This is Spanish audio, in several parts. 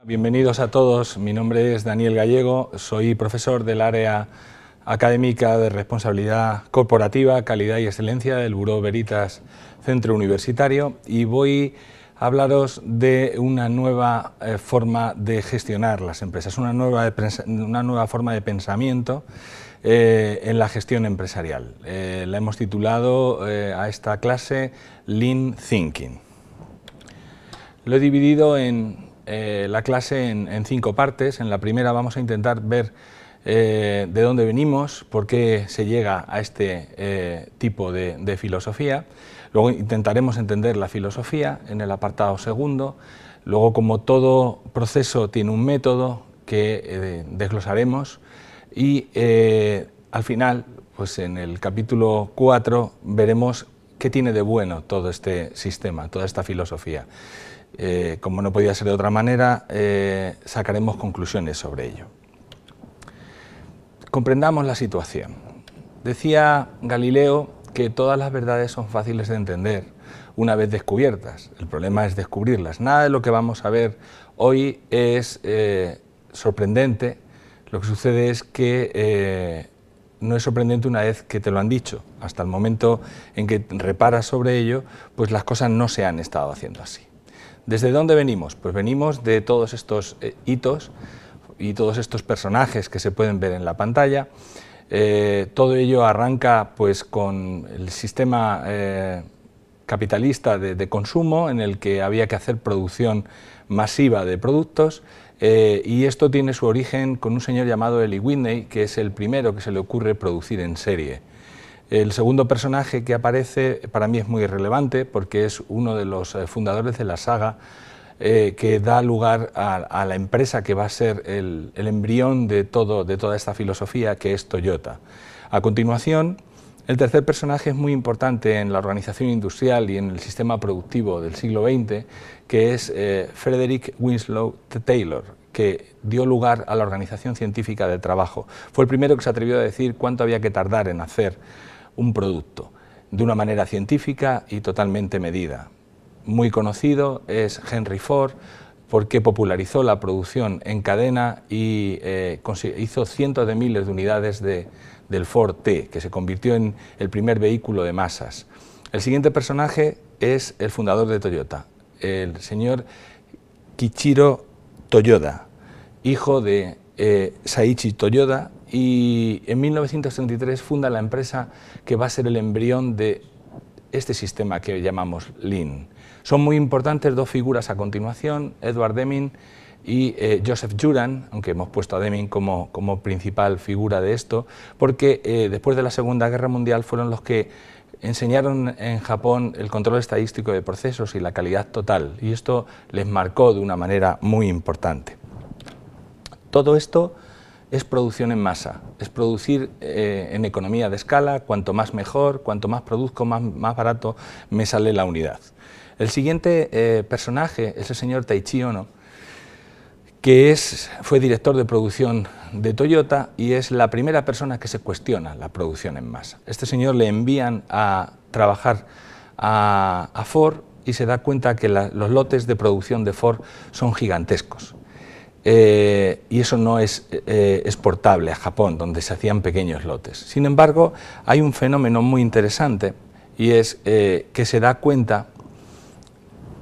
Bienvenidos a todos, mi nombre es Daniel Gallego, soy profesor del área académica de responsabilidad corporativa, calidad y excelencia del Buró Veritas Centro Universitario y voy a hablaros de una nueva forma de gestionar las empresas, una nueva forma de pensamiento en la gestión empresarial. La hemos titulado a esta clase Lean Thinking. Lo he dividido la clase en 5 partes. En la primera vamos a intentar ver de dónde venimos, por qué se llega a este tipo de filosofía. Luego intentaremos entender la filosofía en el apartado segundo. Luego, como todo proceso tiene un método que desglosaremos y al final, pues en el capítulo 4 veremos qué tiene de bueno todo este sistema, toda esta filosofía. Como no podía ser de otra manera, sacaremos conclusiones sobre ello. Comprendamos la situación. Decía Galileo que todas las verdades son fáciles de entender una vez descubiertas. El problema es descubrirlas. Nada de lo que vamos a ver hoy es sorprendente. Lo que sucede es que no es sorprendente una vez que te lo han dicho. Hasta el momento en que reparas sobre ello, pues las cosas no se han estado haciendo así. ¿Desde dónde venimos? Pues venimos de todos estos hitos y todos estos personajes que se pueden ver en la pantalla. Todo ello arranca pues con el sistema capitalista de consumo, en el que había que hacer producción masiva de productos, y esto tiene su origen con un señor llamado Eli Whitney, que es el primero que se le ocurre producir en serie. El segundo personaje que aparece para mí es muy relevante porque es uno de los fundadores de la saga que da lugar a la empresa que va a ser el embrión de toda esta filosofía, que es Toyota. A continuación, el tercer personaje es muy importante en la organización industrial y en el sistema productivo del siglo XX, que es Frederick Winslow Taylor, que dio lugar a la Organización Científica del Trabajo. Fue el primero que se atrevió a decir cuánto había que tardar en hacer un producto, de una manera científica y totalmente medida. Muy conocido es Henry Ford, porque popularizó la producción en cadena y hizo cientos de miles de unidades del Ford T, que se convirtió en el primer vehículo de masas. El siguiente personaje es el fundador de Toyota, el señor Kiichiro Toyoda, hijo de Saiichi Toyoda, y en 1933 funda la empresa que va a ser el embrión de este sistema que llamamos Lean. Son muy importantes dos figuras a continuación, Edward Deming y Joseph Juran, aunque hemos puesto a Deming como principal figura de esto, porque después de la Segunda Guerra Mundial fueron los que enseñaron en Japón el control estadístico de procesos y la calidad total, y esto les marcó de una manera muy importante. Todo esto es producción en masa, es producir en economía de escala, cuanto más mejor, cuanto más produzco, más barato me sale la unidad. El siguiente personaje es el señor Taiichi Ohno, que fue director de producción de Toyota y es la primera persona que se cuestiona la producción en masa. Este señor le envían a trabajar a Ford y se da cuenta que los lotes de producción de Ford son gigantescos. Y eso no es exportable a Japón, donde se hacían pequeños lotes. Sin embargo, hay un fenómeno muy interesante y es que se da cuenta,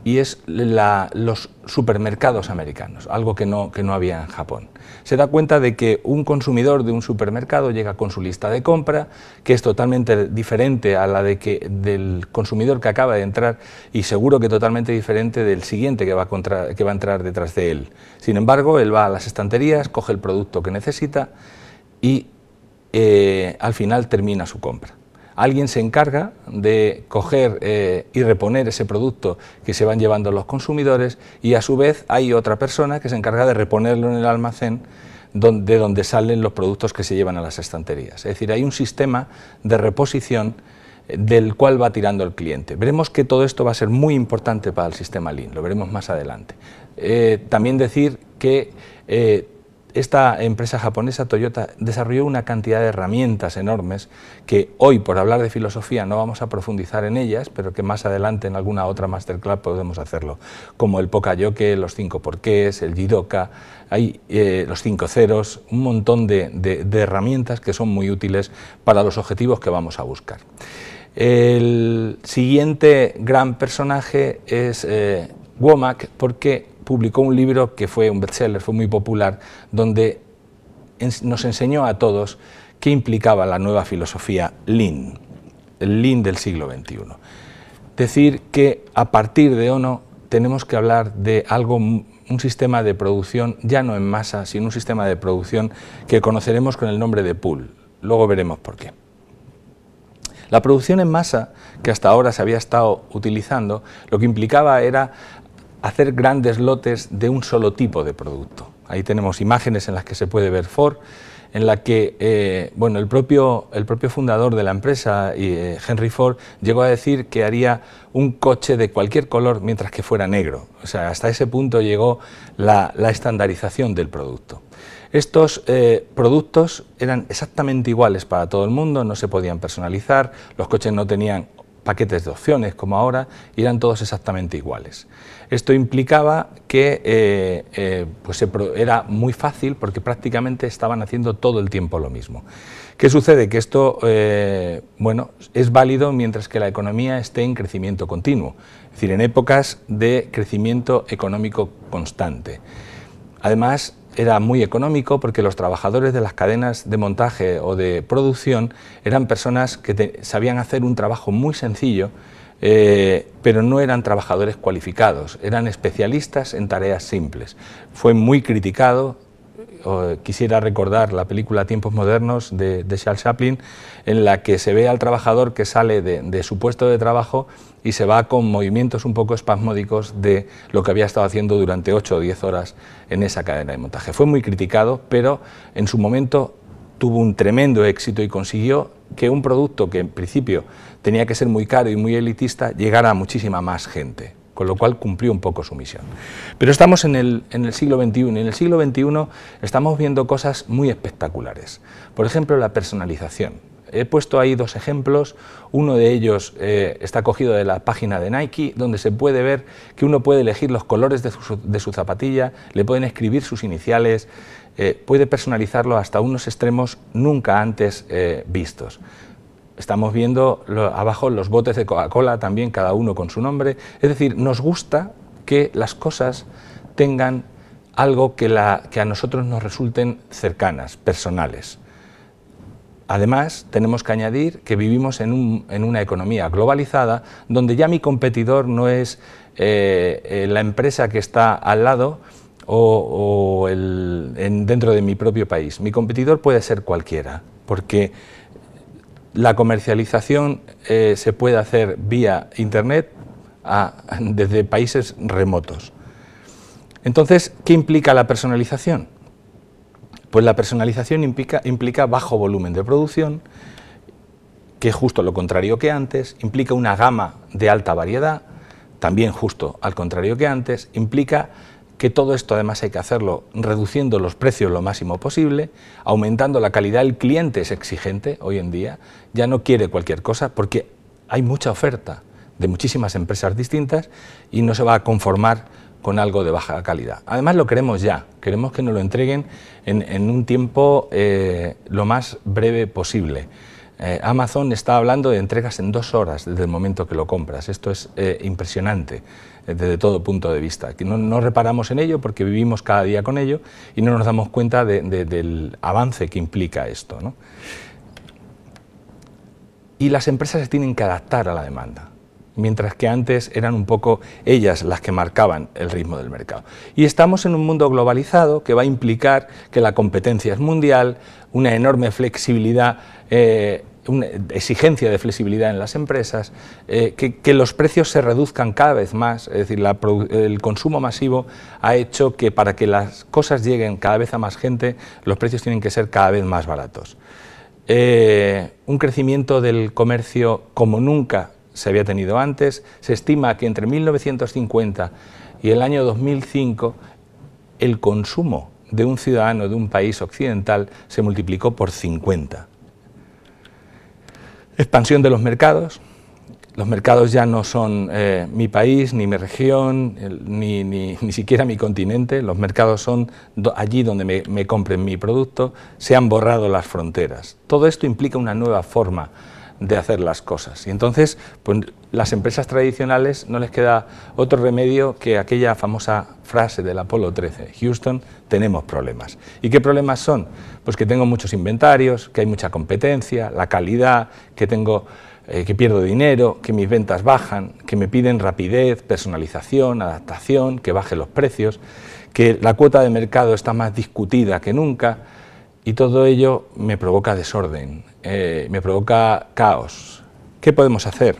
y es los supermercados americanos, algo que no había en Japón. Se da cuenta de que un consumidor de un supermercado llega con su lista de compra, que es totalmente diferente a la del consumidor que acaba de entrar y seguro que totalmente diferente del siguiente que va a entrar detrás de él. Sin embargo, él va a las estanterías, coge el producto que necesita y al final termina su compra. Alguien se encarga de coger y reponer ese producto que se van llevando los consumidores y a su vez hay otra persona que se encarga de reponerlo en el almacén de donde salen los productos que se llevan a las estanterías. Es decir, hay un sistema de reposición del cual va tirando el cliente. Veremos que todo esto va a ser muy importante para el sistema Lean, lo veremos más adelante. También decir que esta empresa japonesa, Toyota, desarrolló una cantidad de herramientas enormes que hoy, por hablar de filosofía, no vamos a profundizar en ellas, pero que más adelante en alguna otra masterclass podemos hacerlo, como el Poka-yoke, los 5 porqués, el Jidoka, hay los 5 ceros, un montón de herramientas que son muy útiles para los objetivos que vamos a buscar. El siguiente gran personaje es Womack, porque publicó un libro que fue un bestseller, fue muy popular, donde nos enseñó a todos qué implicaba la nueva filosofía Lean, el Lean del siglo XXI. Decir que a partir de Ono tenemos que hablar de algo, un sistema de producción ya no en masa, sino un sistema de producción que conoceremos con el nombre de pool. Luego veremos por qué. La producción en masa, que hasta ahora se había estado utilizando, lo que implicaba era hacer grandes lotes de un solo tipo de producto. Ahí tenemos imágenes en las que se puede ver Ford, en la que bueno, el propio fundador de la empresa, Henry Ford, llegó a decir que haría un coche de cualquier color mientras que fuera negro. O sea, hasta ese punto llegó la estandarización del producto. Estos productos eran exactamente iguales para todo el mundo, no se podían personalizar, los coches no tenían paquetes de opciones como ahora, y eran todos exactamente iguales. Esto implicaba que era muy fácil porque prácticamente estaban haciendo todo el tiempo lo mismo. ¿Qué sucede? Que esto bueno, es válido mientras que la economía esté en crecimiento continuo, es decir, en épocas de crecimiento económico constante. Además, era muy económico porque los trabajadores de las cadenas de montaje o de producción eran personas que sabían hacer un trabajo muy sencillo, pero no eran trabajadores cualificados, eran especialistas en tareas simples. Fue muy criticado. Quisiera recordar la película Tiempos modernos de Charles Chaplin, en la que se ve al trabajador que sale de su puesto de trabajo y se va con movimientos un poco espasmódicos de lo que había estado haciendo durante 8 o 10 horas en esa cadena de montaje. Fue muy criticado, pero en su momento tuvo un tremendo éxito y consiguió que un producto que en principio tenía que ser muy caro y muy elitista llegara a muchísima más gente, con lo cual cumplió un poco su misión. Pero estamos en el siglo XXI, y en el siglo XXI estamos viendo cosas muy espectaculares. Por ejemplo, la personalización. He puesto ahí 2 ejemplos, uno de ellos está cogido de la página de Nike, donde se puede ver que uno puede elegir los colores de su zapatilla, le pueden escribir sus iniciales, puede personalizarlo hasta unos extremos nunca antes vistos. Estamos viendo abajo los botes de Coca-Cola también, cada uno con su nombre. Es decir, nos gusta que las cosas tengan algo que a nosotros nos resulten cercanas, personales. Además, tenemos que añadir que vivimos en una economía globalizada donde ya mi competidor no es la empresa que está al lado o dentro de mi propio país. Mi competidor puede ser cualquiera, porque la comercialización se puede hacer vía Internet desde países remotos. Entonces, ¿qué implica la personalización? Pues la personalización implica bajo volumen de producción, que es justo lo contrario que antes, implica una gama de alta variedad, también justo al contrario que antes, implica que todo esto además hay que hacerlo reduciendo los precios lo máximo posible, aumentando la calidad. El cliente es exigente hoy en día, ya no quiere cualquier cosa porque hay mucha oferta de muchísimas empresas distintas y no se va a conformar con algo de baja calidad. Además lo queremos ya, queremos que nos lo entreguen en un tiempo lo más breve posible. Amazon está hablando de entregas en 2 horas desde el momento que lo compras. Esto es impresionante desde todo punto de vista. Que no reparamos en ello porque vivimos cada día con ello y no nos damos cuenta del avance que implica esto, ¿no? Y las empresas se tienen que adaptar a la demanda, mientras que antes eran un poco ellas las que marcaban el ritmo del mercado. Y estamos en un mundo globalizado que va a implicar que la competencia es mundial, una enorme flexibilidad, una exigencia de flexibilidad en las empresas, que los precios se reduzcan cada vez más, es decir, el consumo masivo ha hecho que para que las cosas lleguen cada vez a más gente, los precios tienen que ser cada vez más baratos. Un crecimiento del comercio como nunca se había tenido antes. Se estima que entre 1950 y el año 2005 el consumo de un ciudadano de un país occidental se multiplicó por 50. Expansión de los mercados. Los mercados ya no son mi país, ni mi región, ni siquiera mi continente. Los mercados son allí donde me compren mi producto. Se han borrado las fronteras. Todo esto implica una nueva forma de hacer las cosas. Y entonces, pues, las empresas tradicionales no les queda otro remedio que aquella famosa frase del Apolo 13. Houston, tenemos problemas. ¿Y qué problemas son? Pues que tengo muchos inventarios, que hay mucha competencia, la calidad, que tengo... que pierdo dinero, que mis ventas bajan, que me piden rapidez, personalización, adaptación, que bajen los precios, que la cuota de mercado está más discutida que nunca, y todo ello me provoca desorden, me provoca caos. ¿Qué podemos hacer?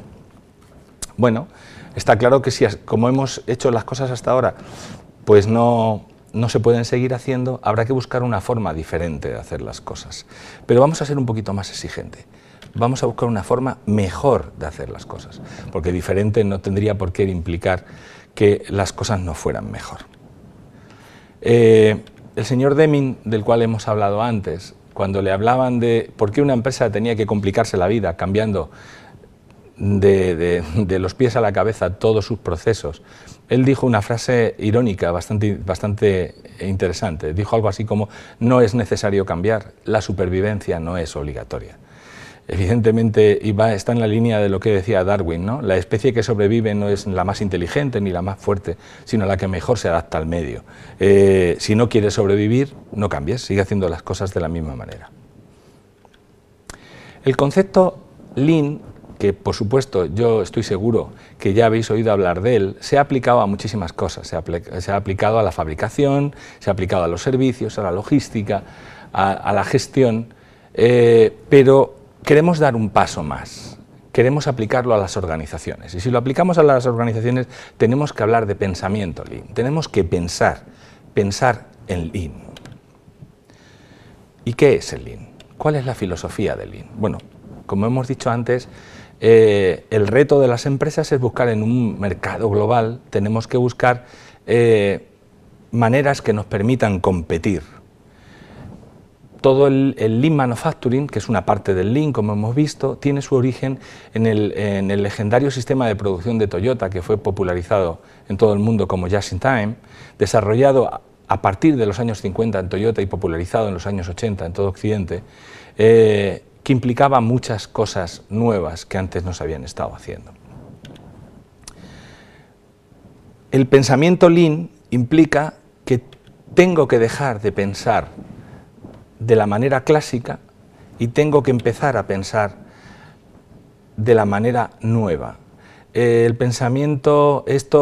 Bueno, está claro que si, como hemos hecho las cosas hasta ahora, pues no se pueden seguir haciendo, habrá que buscar una forma diferente de hacer las cosas. Pero vamos a ser un poquito más exigentes. Vamos a buscar una forma mejor de hacer las cosas, porque diferente no tendría por qué implicar que las cosas no fueran mejor. El señor Deming, del cual hemos hablado antes, cuando le hablaban de por qué una empresa tenía que complicarse la vida cambiando de los pies a la cabeza todos sus procesos, él dijo una frase irónica bastante interesante. Dijo algo así como: no es necesario cambiar, la supervivencia no es obligatoria. Evidentemente está en la línea de lo que decía Darwin, ¿no? La especie que sobrevive no es la más inteligente ni la más fuerte, sino la que mejor se adapta al medio. Si no quieres sobrevivir, no cambies, sigue haciendo las cosas de la misma manera. El concepto Lean, que por supuesto yo estoy seguro que ya habéis oído hablar de él, se ha aplicado a muchísimas cosas. Se ha aplicado a la fabricación, se ha aplicado a los servicios, a la logística, a la gestión, pero queremos dar un paso más, queremos aplicarlo a las organizaciones. Y si lo aplicamos a las organizaciones, tenemos que hablar de pensamiento Lean, tenemos que pensar en Lean. ¿Y qué es el Lean? ¿Cuál es la filosofía del Lean? Bueno, como hemos dicho antes, el reto de las empresas es buscar en un mercado global, tenemos que buscar maneras que nos permitan competir. Todo el Lean Manufacturing, que es una parte del Lean, como hemos visto, tiene su origen en el legendario sistema de producción de Toyota, que fue popularizado en todo el mundo como Just in Time, desarrollado a partir de los años 50 en Toyota y popularizado en los años 80 en todo Occidente, que implicaba muchas cosas nuevas que antes no se habían estado haciendo. El pensamiento Lean implica que tengo que dejar de pensar de la manera clásica y tengo que empezar a pensar de la manera nueva. El pensamiento, esta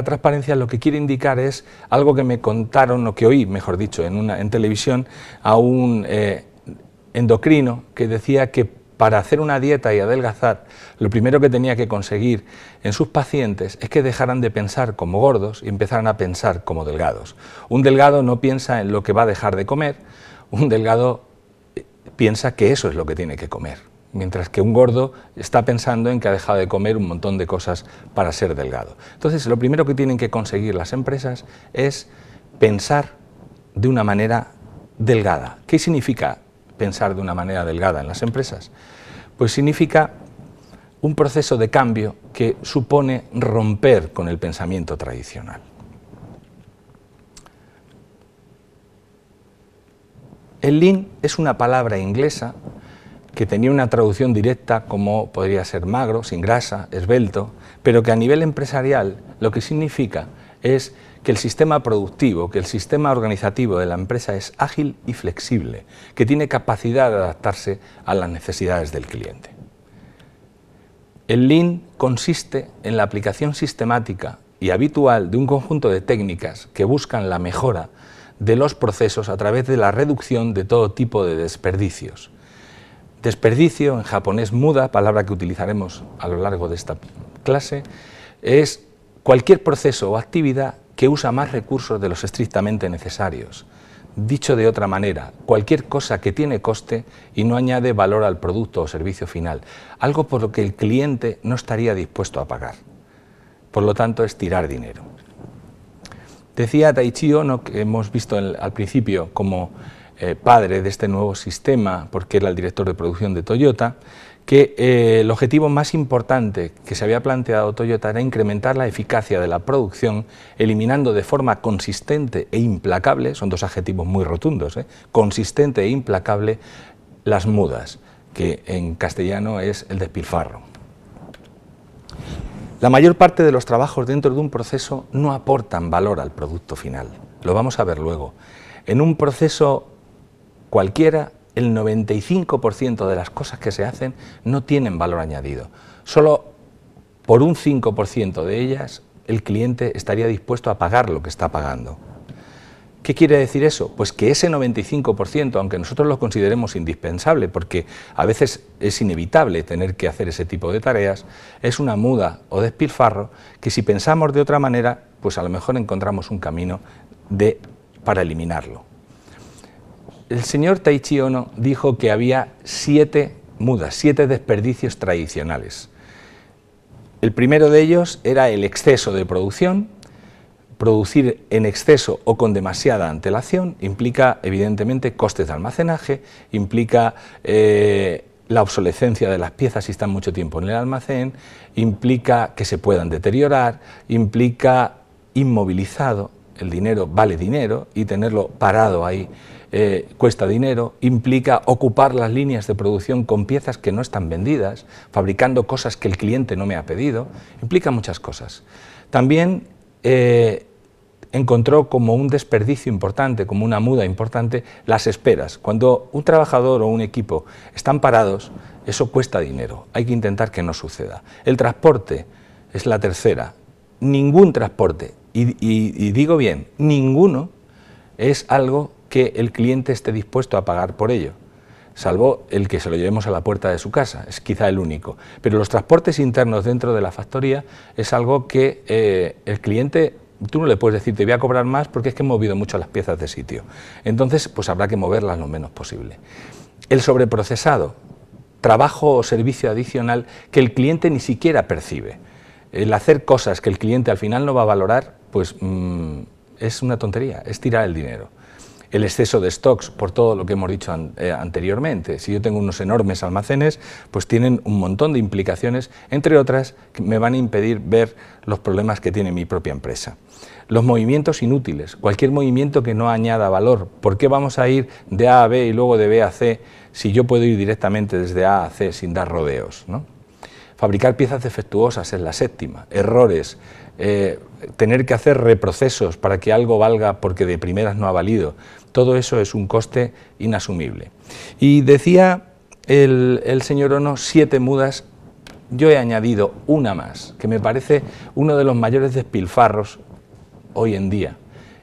transparencia lo que quiere indicar es algo que me contaron, o que oí, mejor dicho, en televisión, a un endocrino que decía que para hacer una dieta y adelgazar, lo primero que tenía que conseguir en sus pacientes es que dejaran de pensar como gordos y empezaran a pensar como delgados. Un delgado no piensa en lo que va a dejar de comer, un delgado piensa que eso es lo que tiene que comer, mientras que un gordo está pensando en que ha dejado de comer un montón de cosas para ser delgado. Entonces, lo primero que tienen que conseguir las empresas es pensar de una manera delgada. ¿Qué significa pensar de una manera delgada en las empresas? Pues significa un proceso de cambio que supone romper con el pensamiento tradicional. El Lean es una palabra inglesa que tenía una traducción directa como podría ser magro, sin grasa, esbelto, pero que a nivel empresarial lo que significa es que el sistema productivo, que el sistema organizativo de la empresa es ágil y flexible, que tiene capacidad de adaptarse a las necesidades del cliente. El Lean consiste en la aplicación sistemática y habitual de un conjunto de técnicas que buscan la mejora de los procesos a través de la reducción de todo tipo de desperdicios. Desperdicio, en japonés muda, palabra que utilizaremos a lo largo de esta clase, es cualquier proceso o actividad que usa más recursos de los estrictamente necesarios. Dicho de otra manera, cualquier cosa que tiene coste y no añade valor al producto o servicio final, algo por lo que el cliente no estaría dispuesto a pagar. Por lo tanto, es tirar dinero. Decía Taiichi Ohno, que hemos visto al principio como padre de este nuevo sistema, porque era el director de producción de Toyota, que el objetivo más importante que se había planteado Toyota era incrementar la eficacia de la producción, eliminando de forma consistente e implacable, son dos adjetivos muy rotundos, consistente e implacable, las mudas, que en castellano es el despilfarro. La mayor parte de los trabajos dentro de un proceso no aportan valor al producto final, lo vamos a ver luego. En un proceso cualquiera, el 95% de las cosas que se hacen no tienen valor añadido. Solo por un 5% de ellas el cliente estaría dispuesto a pagar lo que está pagando. ¿Qué quiere decir eso? Pues que ese 95%, aunque nosotros lo consideremos indispensable, porque a veces es inevitable tener que hacer ese tipo de tareas, es una muda o despilfarro que si pensamos de otra manera, pues a lo mejor encontramos un camino para eliminarlo. El señor Taiichi Ohno dijo que había 7 mudas, 7 desperdicios tradicionales. El primero de ellos era el exceso de producción. Producir en exceso o con demasiada antelación implica evidentemente costes de almacenaje, implica la obsolescencia de las piezas si están mucho tiempo en el almacén, implica que se puedan deteriorar, implica inmovilizado, el dinero vale dinero y tenerlo parado ahí cuesta dinero, implica ocupar las líneas de producción con piezas que no están vendidas, fabricando cosas que el cliente no me ha pedido, implica muchas cosas. También encontró como un desperdicio importante, como una muda importante, las esperas. Cuando un trabajador o un equipo están parados, eso cuesta dinero, hay que intentar que no suceda. El transporte es la tercera. Ningún transporte, y digo bien, ninguno, es algo que el cliente esté dispuesto a pagar por ello, salvo el que se lo llevemos a la puerta de su casa, es quizá el único. Pero los transportes internos dentro de la factoría es algo que el cliente, tú no le puedes decir te voy a cobrar más porque es que he movido mucho las piezas de sitio. Entonces, pues habrá que moverlas lo menos posible. El sobreprocesado, trabajo o servicio adicional que el cliente ni siquiera percibe. El hacer cosas que el cliente al final no va a valorar, pues es una tontería, es tirar el dinero. El exceso de stocks, por todo lo que hemos dicho anteriormente. Si yo tengo unos enormes almacenes, pues tienen un montón de implicaciones, entre otras, que me van a impedir ver los problemas que tiene mi propia empresa. Los movimientos inútiles, cualquier movimiento que no añada valor. ¿Por qué vamos a ir de A a B y luego de B a C si yo puedo ir directamente desde A a C sin dar rodeos, ¿no? Fabricar piezas defectuosas es la séptima. Errores, tener que hacer reprocesos para que algo valga porque de primeras no ha valido. Todo eso es un coste inasumible. Y decía el señor Ohno 7 mudas, yo he añadido una más, que me parece uno de los mayores despilfarros hoy en día,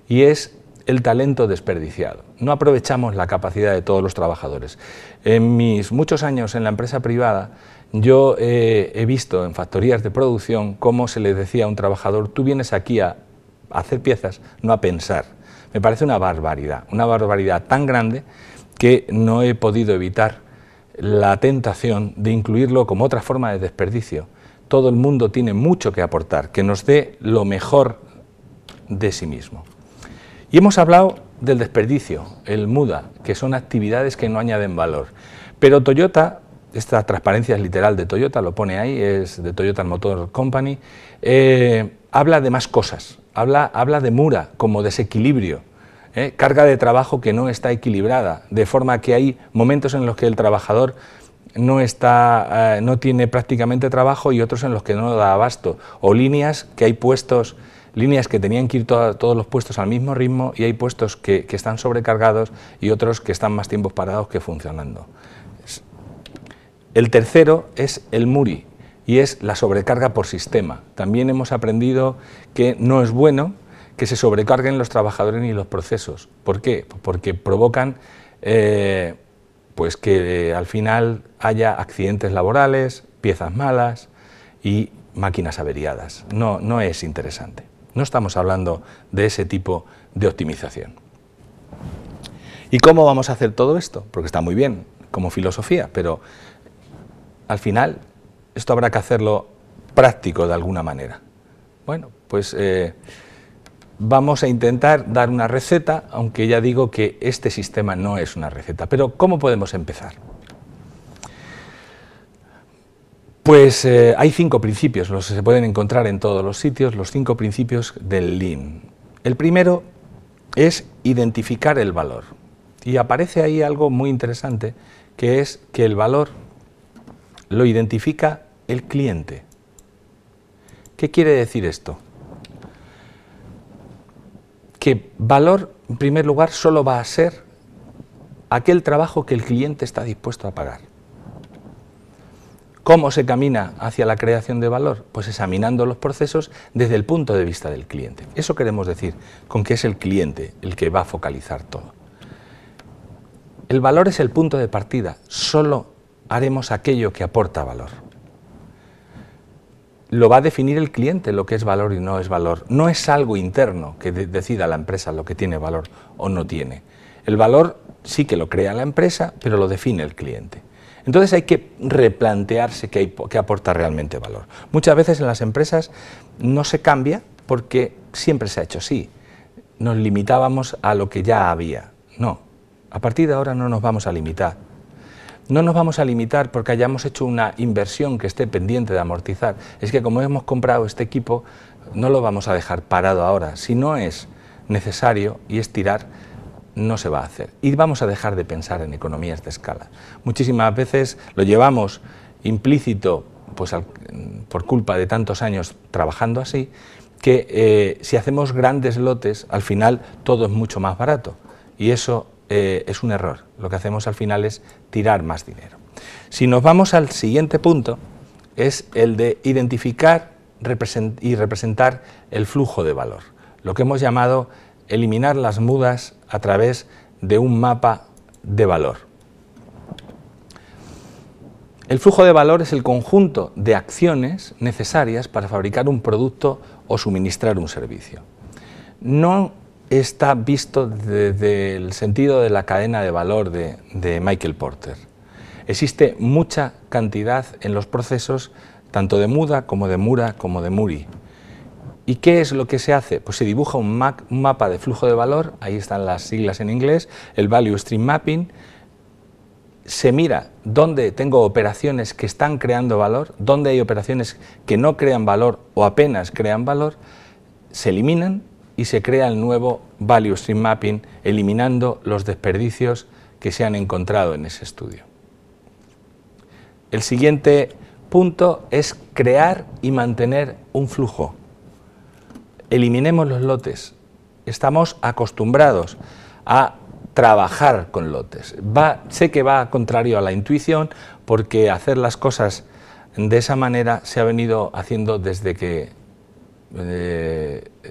y es el talento desperdiciado. No aprovechamos la capacidad de todos los trabajadores. En mis muchos años en la empresa privada, yo he visto en factorías de producción cómo se le decía a un trabajador, tú vienes aquí a hacer piezas, no a pensar. Me parece una barbaridad tan grande que no he podido evitar la tentación de incluirlo como otra forma de desperdicio. Todo el mundo tiene mucho que aportar, que nos dé lo mejor de sí mismo. Y hemos hablado del desperdicio, el muda, que son actividades que no añaden valor. Pero Toyota, esta transparencia es literal de Toyota, lo pone ahí, es de Toyota Motor Company, habla de más cosas, habla de mura como desequilibrio, carga de trabajo que no está equilibrada, de forma que hay momentos en los que el trabajador no tiene prácticamente trabajo y otros en los que no da abasto, o líneas que hay puestos, líneas que tenían que ir todos los puestos al mismo ritmo y hay puestos que están sobrecargados y otros que están más tiempos parados que funcionando. El tercero es el MURI y es la sobrecarga por sistema. También hemos aprendido que no es bueno que se sobrecarguen los trabajadores ni los procesos. ¿Por qué? Porque provocan pues que al final haya accidentes laborales, piezas malas y máquinas averiadas. No es interesante. No estamos hablando de ese tipo de optimización. ¿Y cómo vamos a hacer todo esto? Porque está muy bien como filosofía, pero al final esto habrá que hacerlo práctico de alguna manera. Bueno, pues vamos a intentar dar una receta, aunque ya digo que este sistema no es una receta. Pero ¿cómo podemos empezar? Pues hay 5 principios, los que se pueden encontrar en todos los sitios, los 5 principios del Lean. El primero es identificar el valor. Y aparece ahí algo muy interesante, que es que el valor lo identifica el cliente. ¿Qué quiere decir esto? Que valor, en primer lugar, solo va a ser aquel trabajo que el cliente está dispuesto a pagar. ¿Cómo se camina hacia la creación de valor? Pues examinando los procesos desde el punto de vista del cliente. Eso queremos decir con que es el cliente el que va a focalizar todo. El valor es el punto de partida, solo haremos aquello que aporta valor. Lo va a definir el cliente lo que es valor y no es valor. No es algo interno que decida la empresa lo que tiene valor o no tiene. El valor sí que lo crea la empresa, pero lo define el cliente. Entonces hay que replantearse qué aporta realmente valor. Muchas veces en las empresas no se cambia porque siempre se ha hecho así. Nos limitábamos a lo que ya había. No, a partir de ahora no nos vamos a limitar. No nos vamos a limitar porque hayamos hecho una inversión que esté pendiente de amortizar. Es que como hemos comprado este equipo, no lo vamos a dejar parado ahora. Si no es necesario y estirar, no se va a hacer. Y vamos a dejar de pensar en economías de escala. Muchísimas veces lo llevamos implícito, pues por culpa de tantos años trabajando así, que si hacemos grandes lotes, al final todo es mucho más barato. Y eso es un error. Lo que hacemos al final es tirar más dinero. Si nos vamos al siguiente punto, es el de identificar y representar el flujo de valor. Lo que hemos llamado eliminar las mudas a través de un mapa de valor. El flujo de valor es el conjunto de acciones necesarias para fabricar un producto o suministrar un servicio. No está visto desde el sentido de la cadena de valor de Michael Porter. Existe mucha cantidad en los procesos, tanto de muda como de Mura como de Muri. ¿Y qué es lo que se hace? Pues se dibuja un mapa de flujo de valor, ahí están las siglas en inglés, el Value Stream Mapping. Se mira dónde tengo operaciones que están creando valor, dónde hay operaciones que no crean valor o apenas crean valor, se eliminan y se crea el nuevo Value Stream Mapping, eliminando los desperdicios que se han encontrado en ese estudio. El siguiente punto es crear y mantener un flujo. Eliminemos los lotes. Estamos acostumbrados a trabajar con lotes. Sé que va contrario a la intuición porque hacer las cosas de esa manera se ha venido haciendo desde que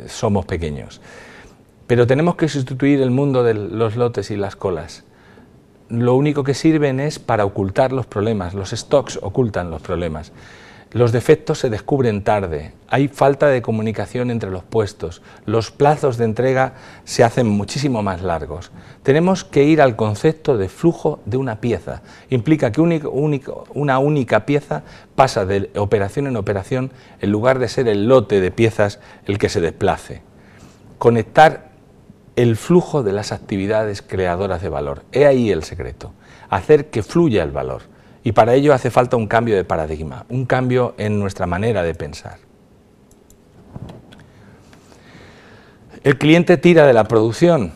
somos pequeños. Pero tenemos que sustituir el mundo de los lotes y las colas. Lo único que sirven es para ocultar los problemas. Los stocks ocultan los problemas. Los defectos se descubren tarde, hay falta de comunicación entre los puestos, los plazos de entrega se hacen muchísimo más largos. Tenemos que ir al concepto de flujo de una pieza. Implica que una única pieza pasa de operación en operación en lugar de ser el lote de piezas el que se desplace. Conectar el flujo de las actividades creadoras de valor. He ahí el secreto, hacer que fluya el valor. Y para ello hace falta un cambio de paradigma, un cambio en nuestra manera de pensar. El cliente tira de la producción,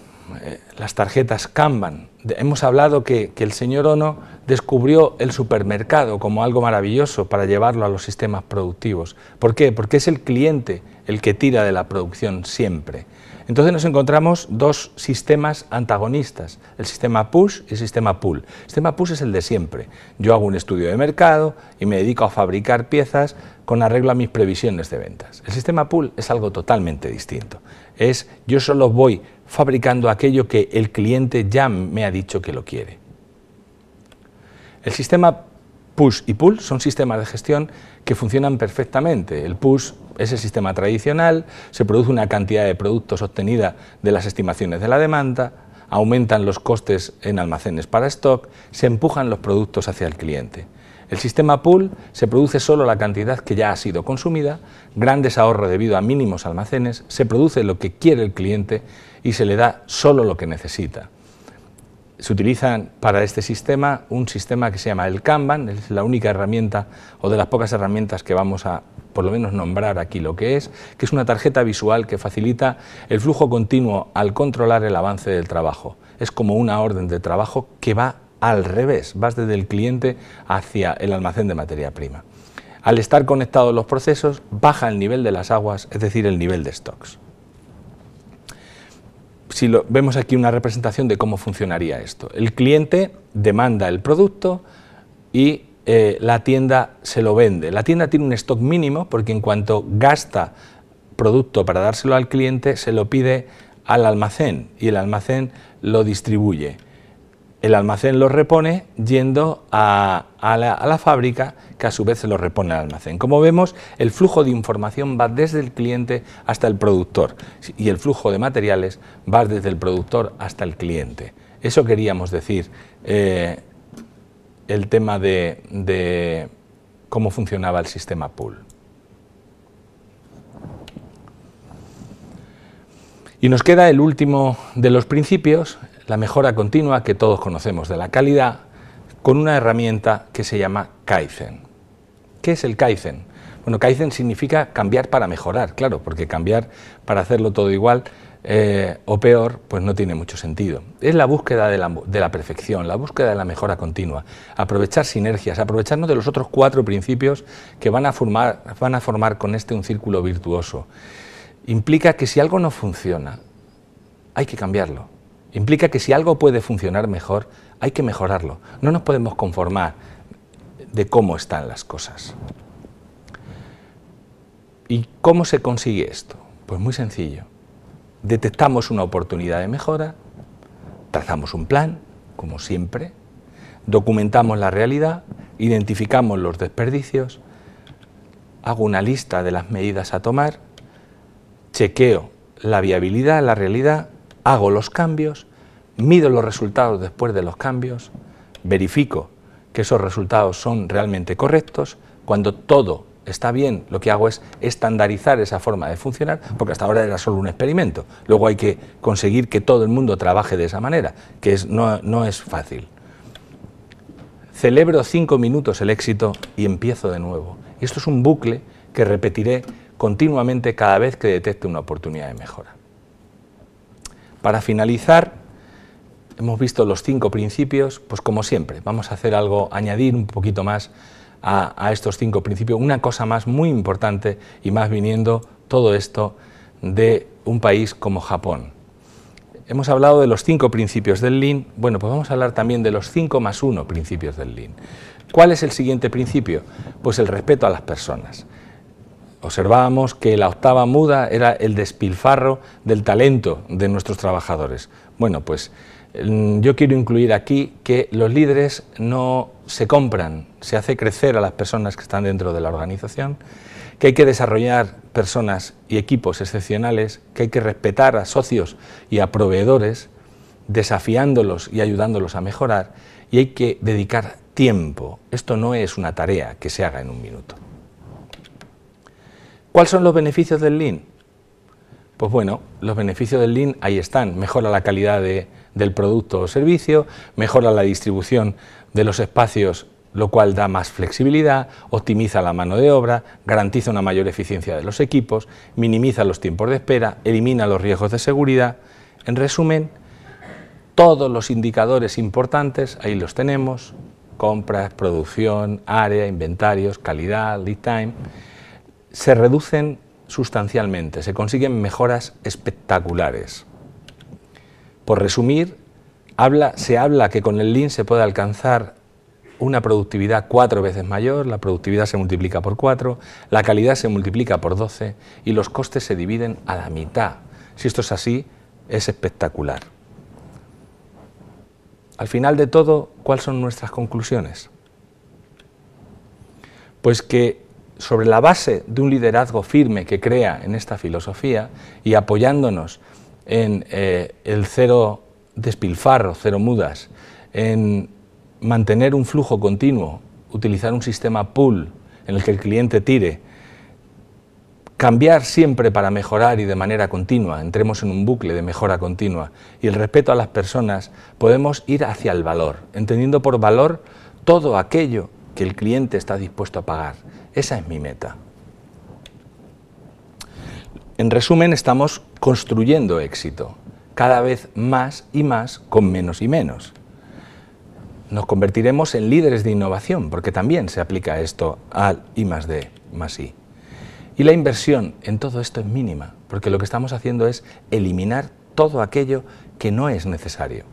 las tarjetas Kanban. Hemos hablado que el señor Ono descubrió el supermercado como algo maravilloso para llevarlo a los sistemas productivos. ¿Por qué? Porque es el cliente el que tira de la producción siempre. Entonces nos encontramos dos sistemas antagonistas, el sistema push y el sistema pull. El sistema push es el de siempre. Yo hago un estudio de mercado y me dedico a fabricar piezas con arreglo a mis previsiones de ventas. El sistema pull es algo totalmente distinto. Yo solo voy fabricando aquello que el cliente ya me ha dicho que lo quiere. El sistema push y pull son sistemas de gestión que funcionan perfectamente. El push es el sistema tradicional, se produce una cantidad de productos obtenida de las estimaciones de la demanda, aumentan los costes en almacenes para stock, se empujan los productos hacia el cliente. El sistema pool se produce solo la cantidad que ya ha sido consumida, grandes ahorros debido a mínimos almacenes, se produce lo que quiere el cliente y se le da solo lo que necesita. Se utiliza para este sistema un sistema que se llama el Kanban, es la única herramienta o de las pocas herramientas que vamos a por lo menos nombrar aquí lo que es una tarjeta visual que facilita el flujo continuo al controlar el avance del trabajo. Es como una orden de trabajo que va al revés, vas desde el cliente hacia el almacén de materia prima. Al estar conectados los procesos, baja el nivel de las aguas, es decir, el nivel de stocks. Vemos aquí una representación de cómo funcionaría esto. El cliente demanda el producto y la tienda se lo vende. La tienda tiene un stock mínimo porque en cuanto gasta producto para dárselo al cliente, se lo pide al almacén y el almacén lo distribuye. El almacén lo repone yendo a la fábrica, que a su vez se lo repone al almacén. Como vemos, el flujo de información va desde el cliente hasta el productor y el flujo de materiales va desde el productor hasta el cliente. Eso queríamos decir, el tema de cómo funcionaba el sistema pool. Y nos queda el último de los principios, la mejora continua que todos conocemos de la calidad, con una herramienta que se llama Kaizen. ¿Qué es el Kaizen? Bueno, Kaizen significa cambiar para mejorar, claro, porque cambiar para hacerlo todo igual o peor, pues no tiene mucho sentido. Es la búsqueda de la perfección, la búsqueda de la mejora continua, aprovechar sinergias, aprovecharnos de los otros 4 principios que van a formar con este un círculo virtuoso. Implica que si algo no funciona, hay que cambiarlo. Implica que si algo puede funcionar mejor, hay que mejorarlo. No nos podemos conformar de cómo están las cosas. ¿Y cómo se consigue esto? Pues muy sencillo. Detectamos una oportunidad de mejora, trazamos un plan, como siempre, documentamos la realidad, identificamos los desperdicios, hago una lista de las medidas a tomar, chequeo la viabilidad, la realidad, hago los cambios, mido los resultados después de los cambios, verifico que esos resultados son realmente correctos. Cuando todo está bien, lo que hago es estandarizar esa forma de funcionar, porque hasta ahora era solo un experimento. Luego hay que conseguir que todo el mundo trabaje de esa manera, que no es fácil. Celebro 5 minutos el éxito y empiezo de nuevo. Y esto es un bucle que repetiré continuamente cada vez que detecte una oportunidad de mejora. Para finalizar, hemos visto los 5 principios, pues como siempre, vamos a hacer algo, añadir un poquito más a estos 5 principios, una cosa más muy importante y más viniendo todo esto de un país como Japón. Hemos hablado de los 5 principios del Lean, bueno, pues vamos a hablar también de los 5 más 1 principios del Lean. ¿Cuál es el siguiente principio? Pues el respeto a las personas. Observábamos que la octava muda era el despilfarro del talento de nuestros trabajadores. Bueno, pues yo quiero incluir aquí que los líderes no se compran, se hace crecer a las personas que están dentro de la organización, que hay que desarrollar personas y equipos excepcionales, que hay que respetar a socios y a proveedores, desafiándolos y ayudándolos a mejorar, y hay que dedicar tiempo. Esto no es una tarea que se haga en un minuto. ¿Cuáles son los beneficios del Lean? Pues bueno, los beneficios del Lean ahí están. Mejora la calidad del producto o servicio, mejora la distribución de los espacios, lo cual da más flexibilidad, optimiza la mano de obra, garantiza una mayor eficiencia de los equipos, minimiza los tiempos de espera, elimina los riesgos de seguridad. En resumen, todos los indicadores importantes, ahí los tenemos: compras, producción, área, inventarios, calidad, lead time, se reducen sustancialmente, se consiguen mejoras espectaculares. Por resumir, se habla que con el Lean se puede alcanzar una productividad 4 veces mayor, la productividad se multiplica por 4, la calidad se multiplica por 12 y los costes se dividen a la mitad. Si esto es así, es espectacular. Al final de todo, ¿cuáles son nuestras conclusiones? Pues que sobre la base de un liderazgo firme que crea en esta filosofía y apoyándonos en el cero despilfarro, cero mudas, en mantener un flujo continuo utilizar un sistema pull en el que el cliente tire, cambiar siempre para mejorar y de manera continua, entremos en un bucle de mejora continua, y el respeto a las personas, podemos ir hacia el valor, entendiendo por valor todo aquello que el cliente está dispuesto a pagar. Esa es mi meta. En resumen, estamos construyendo éxito, cada vez más y más, con menos y menos. Nos convertiremos en líderes de innovación, porque también se aplica esto al I+D+I. Y la inversión en todo esto es mínima, porque lo que estamos haciendo es eliminar todo aquello que no es necesario.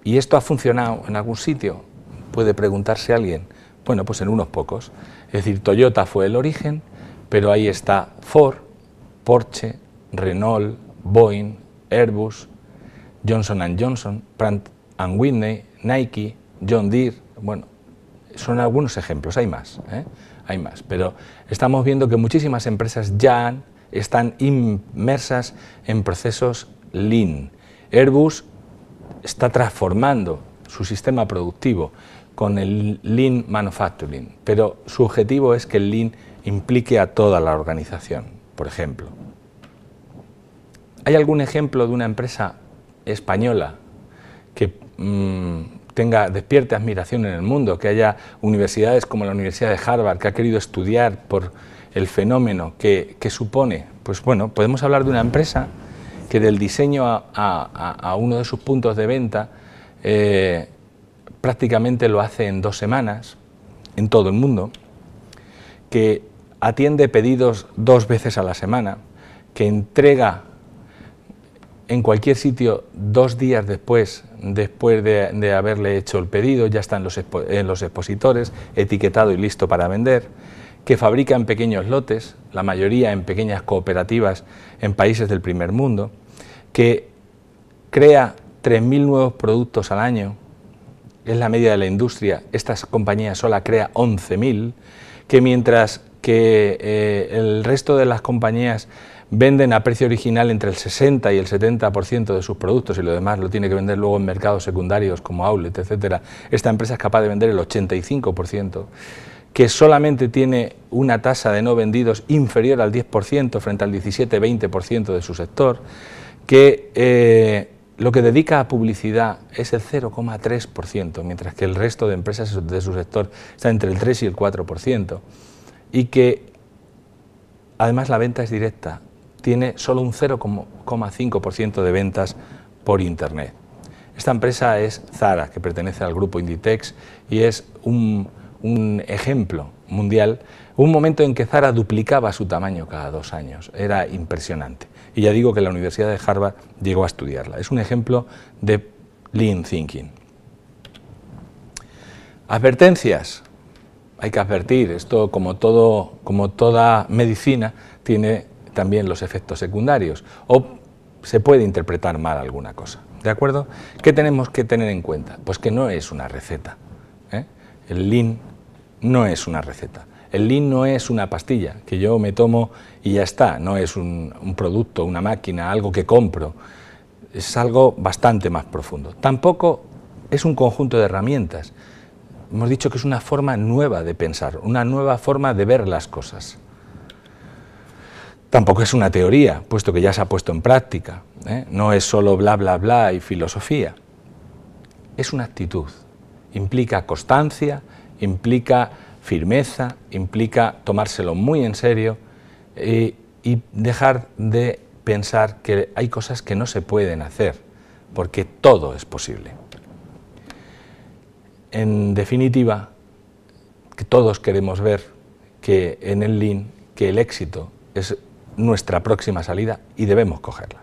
¿Y esto ha funcionado en algún sitio? Puede preguntarse alguien. Bueno, pues en unos pocos. Es decir, Toyota fue el origen, pero ahí está Ford, Porsche, Renault, Boeing, Airbus, Johnson & Johnson, Pratt & Whitney, Nike, John Deere. Bueno, son algunos ejemplos, hay más, hay más, pero estamos viendo que muchísimas empresas ya están inmersas en procesos Lean. Airbus está transformando su sistema productivo con el Lean Manufacturing, pero su objetivo es que el Lean implique a toda la organización, por ejemplo. ¿Hay algún ejemplo de una empresa española que despierte admiración en el mundo, que haya universidades como la Universidad de Harvard que ha querido estudiar por el fenómeno que supone? Pues bueno, podemos hablar de una empresa que del diseño a uno de sus puntos de venta prácticamente lo hace en 2 semanas en todo el mundo, que atiende pedidos 2 veces a la semana, que entrega en cualquier sitio 2 días después de haberle hecho el pedido, ya está en los expositores, etiquetado y listo para vender, que fabrica en pequeños lotes, la mayoría en pequeñas cooperativas en países del primer mundo, que crea 3.000 nuevos productos al año, es la media de la industria. Esta compañía sola crea 11.000, que mientras que el resto de las compañías venden a precio original entre el 60 y el 70% de sus productos y lo demás lo tiene que vender luego en mercados secundarios como outlet, etcétera. Esta empresa es capaz de vender el 85%, que solamente tiene una tasa de no vendidos inferior al 10% frente al 17-20% de su sector, que lo que dedica a publicidad es el 0,3%, mientras que el resto de empresas de su sector está entre el 3 y el 4%, y que además la venta es directa, tiene solo un 0,5% de ventas por Internet. Esta empresa es Zara, que pertenece al grupo Inditex y es un ejemplo mundial, un momento en que Zara duplicaba su tamaño cada 2 años, era impresionante. Y ya digo que la Universidad de Harvard llegó a estudiarla. Es un ejemplo de Lean Thinking. Advertencias. Hay que advertir, esto como toda medicina tiene también los efectos secundarios o se puede interpretar mal alguna cosa, ¿de acuerdo? ¿Qué tenemos que tener en cuenta? Pues que no es una receta, El Lean no es una receta. El Lean no es una pastilla que yo me tomo y ya está, no es un producto, una máquina, algo que compro, es algo bastante más profundo. Tampoco es un conjunto de herramientas, hemos dicho que es una forma nueva de pensar, una nueva forma de ver las cosas. Tampoco es una teoría, puesto que ya se ha puesto en práctica, no es solo bla bla bla y filosofía, es una actitud, implica constancia, implica firmeza, implica tomárselo muy en serio y dejar de pensar que hay cosas que no se pueden hacer, porque todo es posible. En definitiva, que todos queremos ver que en el Lean, que el éxito es nuestra próxima salida y debemos cogerla.